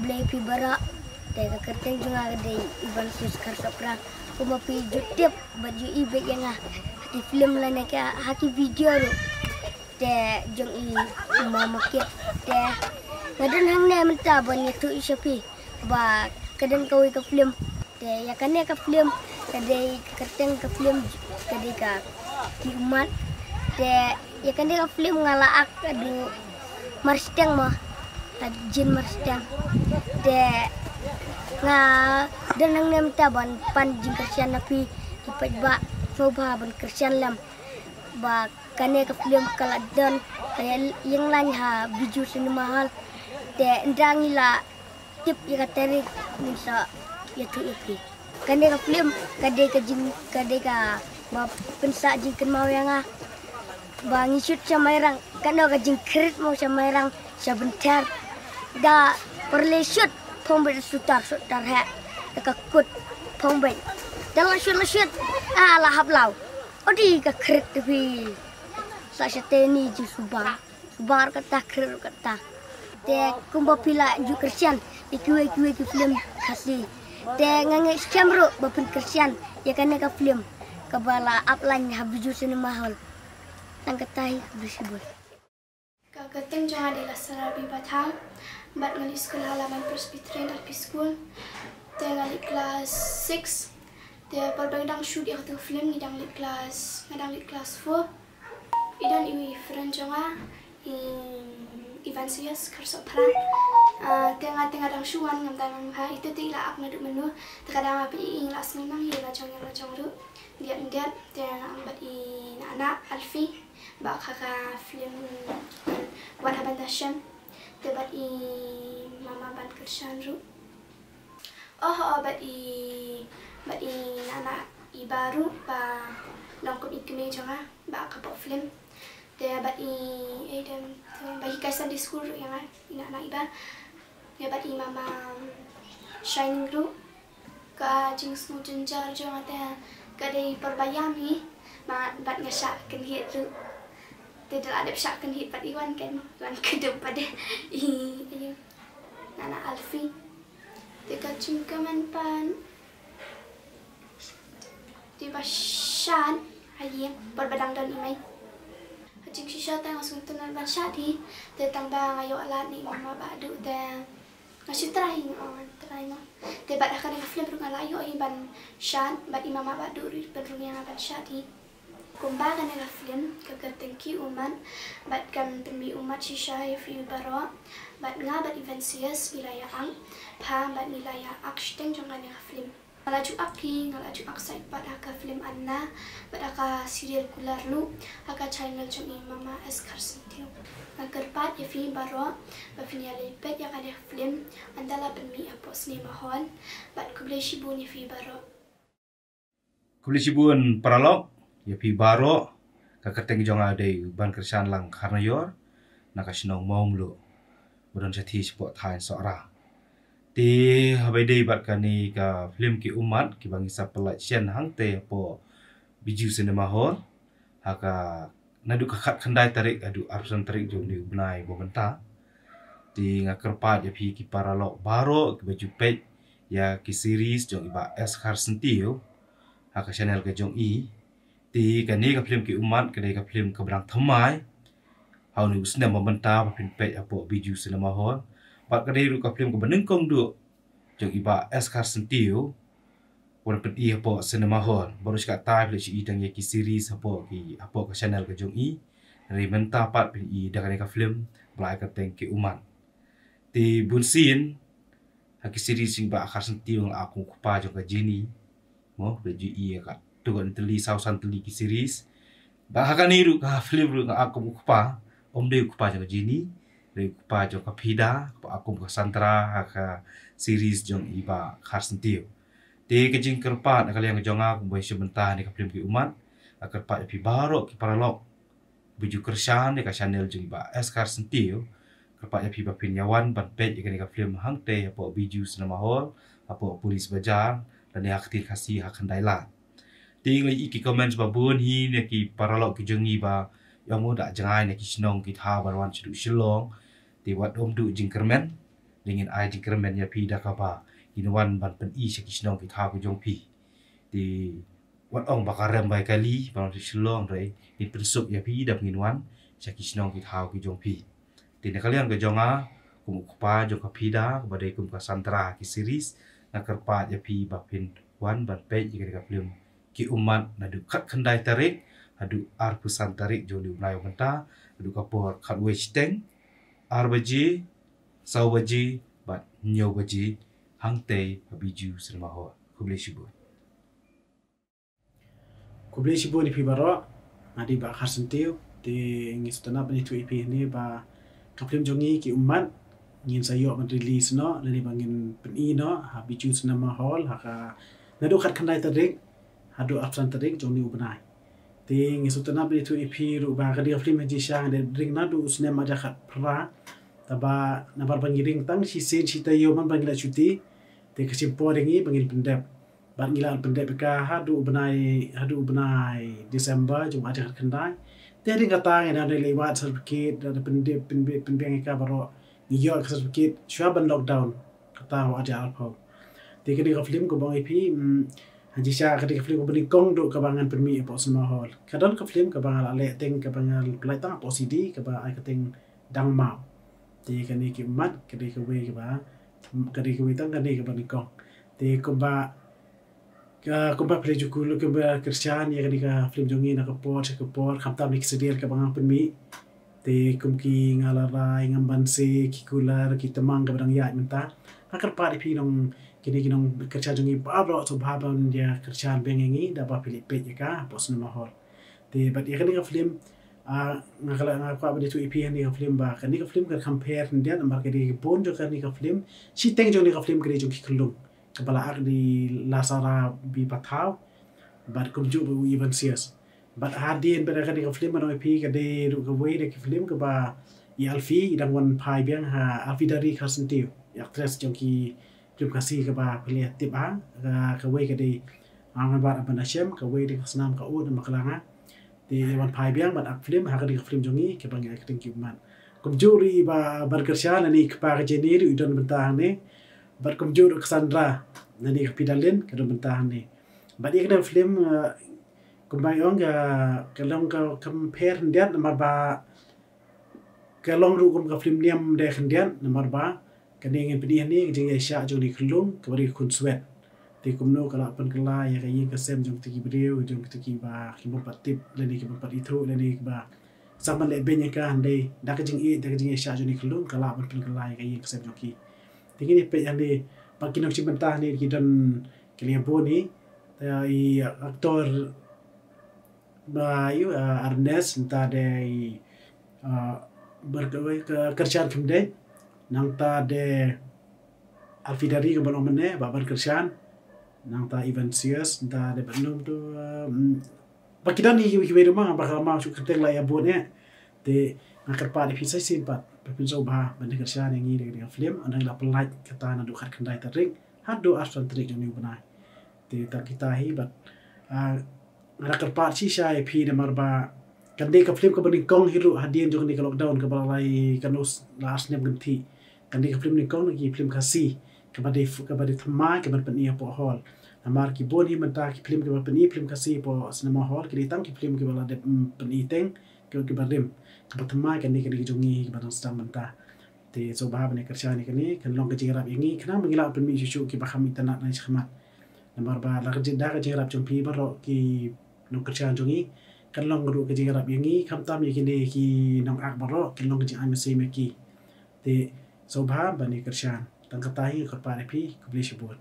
Blay pi bara te ka kerteng junga de iban sus kar sopra kuma pi jutip baju ibe yang di film la ne ka haki video ro te jong i mama kit te ngadan hang ne menta ban itu isapi ba kadan kawi ka film te ya kane ka film kadai kerteng ka film kadai ka ki umat te ya kane ka film ngalaak adu marsteng mah jin marsteng te nga danang nem taban pan jin kersian napi ipat ba soba ban kersian lam ba kane ka film kala dan kaya yang lain ha biju sini mahal te ndangila tip ya kateri minsa ya tu iki kane ka film kade ka ma pensa jin ken mau yang ba ngisut sama erang kano ka jin krit mau sama erang sebentar da perle shoot pembet sutar ha ka kut pembet dalam shoot ala hablau odi ka krit bi sa seteni ji subar kata krit kata te kumba pila ju kersian ikue ki film kasih te ngange kamera bapun kersian ya kana ka film kabala upline habiju sini mahal nang katai bisibul Kagoteng jangan dilasara bibatang bat ngali sekolah halaman Presbyterian Arki School te ngali kelas 6 te perbedang shoot yang tu film ngidang li kelas 4 idan iwi friend jonga Ivan Sias kersok perang tengah dang shuan ngam dang ha itu tila ak nadu menu terkadang api ing las nang ye la chong ru dia tengah ambat i anak Alfi ba kaka film wat haban dashan tebat i mama ban kersan ru bat i anak i baru ba longkop ikme jonga ba kapok film dia bat i dan bagi kaisan di school yang anak iba dia bat i mama shining ru ka jings nu jenjar jonga te kadai perbayami bat ngasak kan hit ru tidak ada psak kan hit pat iwan kan iwan kedep pada ayo nana Alfi teka cingkaman pan di basan ayo berbadang dan imai Jing sisa tang langsung tunan ban syadi tentang bang ayo alat ni mama badu dan ngasih try no te bat akan dengan film runga ayo ban syad bat imama badu ban runga ban syadi kumbaga dengan film kagertengki umat bat kan demi umat sisa fi baro bat nga bat evensias wilayah ang pa bat wilayah aksteng jangan dengan film ngalaju ak site bat aka film anna bat aka serial kular lu aka channel jong mama es karsentiu agar pat ya fi baro ba finia lepet ya kada film andala benmi apos ni mahon bat kuble shibun ya fi baro paralog ya fi baro ka kerteng jong ade ban kersan lang karna yor nakasinong mom lu bodon sati spot thain sora ti habai dei bat kani ka film ki umat ki bangi sa pelai sian hang te po biju cinema hall haka nadu kakak khandai tarik adu arsan tarik jom ni benai bomenta ti ngakerpat ya pi ki paralog baro ki baju pet ya ki series jong iba es har sentio haka channel ke jong i ti kani ka film ki umat kedai ka film kebrang thamai hau ni usna bomenta pin pet apo biju cinema hall Pak kadai ru ka film ko beneng kong du jong iba es kar sentio wan pet i apo cinema hall baru ska tai pli i dang ye ki series apo ka channel ka jong i ri menta pat pin i da ka film blai ka teng ki umat ti bun sin ha ki series sing ba kar sentio ng aku kupa jong ka jini mo be ju i ka tu kan teli sausan teli ki series ba ha ka ni ru ka film ru ng aku kupa om de kupa jong ka jini dari kupa jong ka pida akum ka santra ka series jong iba kharsentiu te ke jing kerpat akali yang jong aku boy sebentar ni ka film ki umat kerpat pi baro ki paralog biju kersan ka channel jong iba es kharsentiu kerpat pi bapin yawan ban pet ikani ka film hangte apo biju cinema hall apo polis bajar dan ya aktif kasih akan daila ting li iki comment babun hi ne ki paralog ki jong iba yang mo da jangai ne ki sinong ki tha barwan chidu shilong ti wat om du jing kermen dengan ID kermen ya pi dah kaba inwan ban pen I seki snong ki tha ku jong pi di wat ong bakarem bai kali ban si slong rei in pensuk ya pi dap nginwan seki snong ki tha ku jong pi di ne kalian ke jonga kum kupa jong ka pi da badai kum ka santra ki series na kerpa ya pi ba pin wan ban pe ki ka film ki umat na du khat khandai tarik adu ar pusan tarik joli unai menta adu kapor khat we steng ar baji sau baji bat nyo baji hangte habiju selma ho kuble shibu ni pi baro adi ba khasentiu ti ngis tanap ni tu ipi ni ba kaplim jongi ki umat ngin sayo ban release no lani bangin peni no habiju selma hol haka nadu khat khandai tarik adu apsan tarik joni ubnai ting isu tanap ni tu ipi ru ba kadi film ji syang de ring nadu usne ma jakhat pra taba nabar bangiring tang si sen si tayo man bangila cuti te kesimpo ringi bangin pendep ban ngila pendep ka hadu benai Desember jum aja kendai te ring kata ngena de lewat certificate da pendep penbeng ka baro ngiyo certificate syua ban lockdown kata aja alpau te kadi film ko bang ipi Haji Syah ketika film ko benikong do kabangan permi apa semua hall. Kadang ke film kabangan ale teng kabangan pelai tang apa CD kabang ai keteng dang mau. Ti kani ki mat kadi ke we ba kadi ke we tang kadi ke benikong. Ti ko ba pre jukul ke ba Kristian ya kadi ka film jongi na ke por khamtam ni sedir kabangan permi. Ti kum ki ngalarai ngambanse ki kular ki temang kabang ya menta. Akar pa di pinong kini kinong kerja jongi babro so baban dia kerja bengengi da ba Filipit ya ka pos na mahol te but ya kani ka film ngakala ngakwa ba ditu EP ni ka film ba kani ka film ka compare dia nambar kadi bon jo kani ka film si teng jongi ka film kadi jongi kelung kepala ak di lasara bi patau but kum ju bu even serious but hadin ba kani ka film no EP kadi ru ka way de ka film ka ba ya alfi dang wan pai biang ha alfi dari khasentiu ya actress jongi film kasih ke ba pilih tip ke we ke di angan bar apa nasyam ke we di senam ke ud makalanga di wan pai biang bat film ha ke di film jongi ke bang acting kuman kum juri ba berkerja ni ke pa ke ni udon bentahan ni bar kum juri Cassandra ni ke pidalin ke bentahan ni bat dia ke film kum bayong ke long ke compare dia nomor ba ke long ru kum ke film niam de kendian nomor ba kani ingin pedih ni jeng Asia jong di kelung kebari kun sweat ti kumno kala pen kala ya kayi kasem jong tiki beriu jong tiki ba kibo patip leni kibo pat itu leni ba sama le benya ka handai dak jeng Asia jong di kelung kala pen kala ya kayi kasem jong ki tingi ni pe yang di pakinok cibentah ni kidan keliabo ni i aktor ba yu Ernest entah de kerjaan film nang ta de Alfidari ke balong mene babar kerjaan nang ta event serious ta de bandung tu pakidan ni kiwe rumah bakal mau su keteng la ya bone te ngakar pa di pisai sin pat pepin so ba bande kerjaan yang ni dengan film andang la pelaj kata na du khat kendai taring hado asal trik joni benai te ta kita hi bat ngakar pa si syai pi de marba kande ka film ka bani kong hiru hadien jong ni ka lockdown ka balai kanus last nem ganti kandi ka film ni kong lagi film kasih kepada thama kepada penia po hall amar ki boni menta ki film kepada peni film kasih po cinema hall ki tam ki film kepada de peni teng ke barim kepada thama kandi ka jongi kepada sedang menta te so bahab ni kerja ni kani kan long ka jirap ini kena mengila peni susu ki baham internet na khmat namar ba la ka jirap jong pi baro ki long kerja jongi kan long ru ka jirap ini kam tam ni ki nong ak baro kan long ka jang mesti meki te so bahab bani kerjaan tang katahi kerpa pi kubli shibut